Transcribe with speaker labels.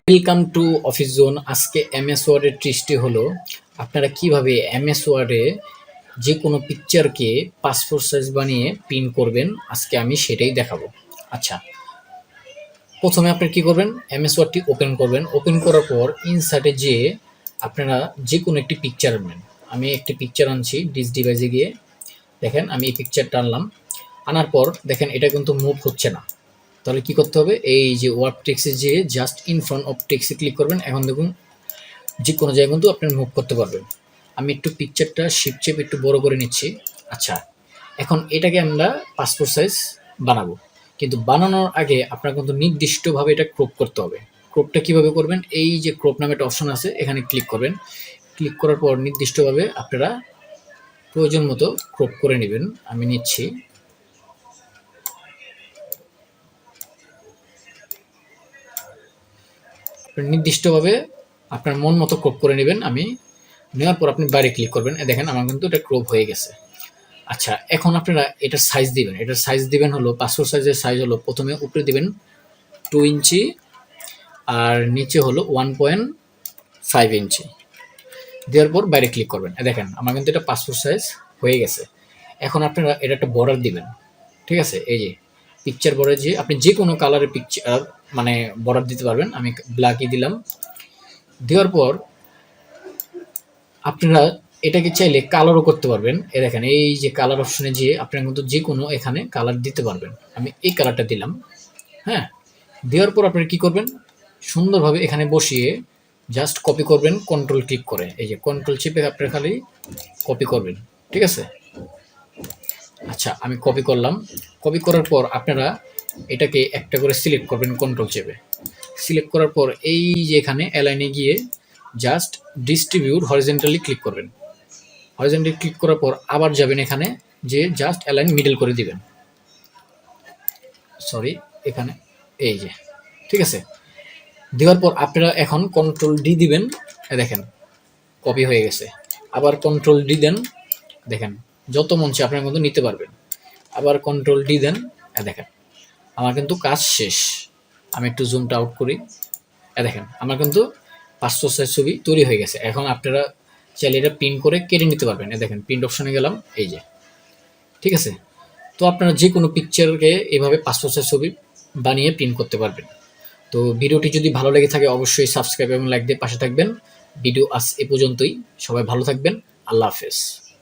Speaker 1: Welcome to office zone. আজকে MS ওয়ার্ডের ট্রিক্সটি হলো আপনারা কিভাবে এমএস ওয়ার্ডে যে কোনো পিকচারকে পাসপোর্ট সাইজ বানিয়ে প্রিন্ট করবেন। আজকে আমি সেটাই দেখাবো। আচ্ছা, প্রথমে আপনি কি করবেন, এমএস ওয়ার্ডটি ওপেন করবেন। ওপেন করার পর ইনসার্টে যেয়ে আপনারা যে কোনো একটি পিকচার আনবেন। আমি একটি পিকচার আনছি ডিস ডিভাইসে গিয়ে। দেখেন আমি এই পিকচারটা আনলাম। আনার পর দেখেন এটা কিন্তু মুভ হচ্ছে না। তাহলে কি করতে হবে, এই যে ওয়ার্ড টেক্সে যেয়ে জাস্ট ইন ফ্রন্ট অফ টেক্সে ক্লিক করবেন। এখন দেখুন যে কোনো জায়গায় কিন্তু আপনি মুভ করতে পারবেন। আমি একটু পিকচারটা শিপ চেপ একটু বড় করে নিচ্ছি। আচ্ছা, এখন এটাকে আমরা পাসপোর্ট সাইজ বানাবো, কিন্তু বানানোর আগে আপনার কিন্তু নির্দিষ্টভাবে এটা ক্রপ করতে হবে। ক্রপটা কিভাবে করবেন, এই যে ক্রপ নামে একটা অপশন আছে, এখানে ক্লিক করবেন। ক্লিক করার পর নির্দিষ্টভাবে আপনারা প্রয়োজন মতো ক্রপ করে নেবেন। আমি নিচ্ছি। নির্দিষ্টভাবে আপনার মন মতো ক্রপ করে নেবেন। আমি নেওয়ার পর আপনি বাইরে ক্লিক করবেন। দেখেন আমার কিন্তু এটা ক্রপ হয়ে গেছে। আচ্ছা, এখন আপনারা এটার সাইজ দিবেন। এটার সাইজ দিবেন হলো পাসপোর্ট সাইজের সাইজ হলো প্রথমে উপরে দিবেন 2 ইঞ্চি আর নিচে হলো 1.5 ইঞ্চি। দেওয়ার পর বাইরে ক্লিক করবেন। দেখেন আমার কিন্তু এটা পাসপোর্ট সাইজ হয়ে গেছে। এখন আপনারা এটা একটা বর্ডার দিবেন। ঠিক আছে, এই যে পিকচার বর্ডার, যে আপনি যে কোনো কালারের পিকচার মানে বর্ডার দিতে পারবেন। আমি ব্ল্যাকই দিলাম। দেওয়ার পর আপনারা এটাকে চাইলে কালারও করতে পারবেন। দেখেন এই যে কালার অপশনে যেয়ে আপনারা কিন্তু যে কোনো এখানে কালার দিতে পারবেন। আমি এই কালারটা দিলাম। হ্যাঁ, দেওয়ার পর আপনারা কি করবেন, সুন্দরভাবে এখানে বসিয়ে জাস্ট কপি করবেন কন্ট্রোল ক্লিক করে। এই যে কন্ট্রোল চিপে আপনারা খালি কপি করবেন। ঠিক আছে। আচ্ছা, আমি কপি করলাম। কপি করার পর আপনারা এটাকে একটা করে সিলেক্ট করবেন কন্ট্রোল চেপে। সিলেক্ট করার পর এই যে এখানে অ্যালাইনে গিয়ে জাস্ট ডিস্ট্রিবিউট হরিজন্টালি ক্লিক করবেন। হরিজন্টালি ক্লিক করার পর আবার যাবেন এখানে, যে জাস্ট অ্যালাইন মিডল করে দিবেন। সরি, এখানে এই যে, ঠিক আছে। দেওয়ার পর আপনারা এখন কন্ট্রোল ডি দিবেন। দেখেন কপি হয়ে গেছে। আবার কন্ট্রোল ডি দেন। দেখেন যত মন চায় আপনারা কিন্তু নিতে পারবেন। আবার কন্ট্রোল ডি দেন। দেখেন আমার কিন্তু কাজ শেষ। আমি একটু জুমটা আউট করি। দেখেন আমার কিন্তু পাসপোর্ট সাইজ ছবি তৈরি হয়ে গেছে। এখন আপনারা চাইলে এটা প্রিন্ট করে কেটে নিতে পারবেন। দেখেন প্রিন্ট অপশনে গেলাম, এই যে, ঠিক আছে। তো আপনারা যে কোনো পিকচারকে এভাবে পাসপোর্ট সাইজ ছবি বানিয়ে প্রিন্ট করতে পারবেন। তো ভিডিওটি যদি ভালো লেগে থাকে অবশ্যই সাবস্ক্রাইব এবং লাইক দিয়ে পাশে থাকবেন। ভিডিও আজ এ পর্যন্তই। সবাই ভালো থাকবেন। আল্লাহ হাফেজ।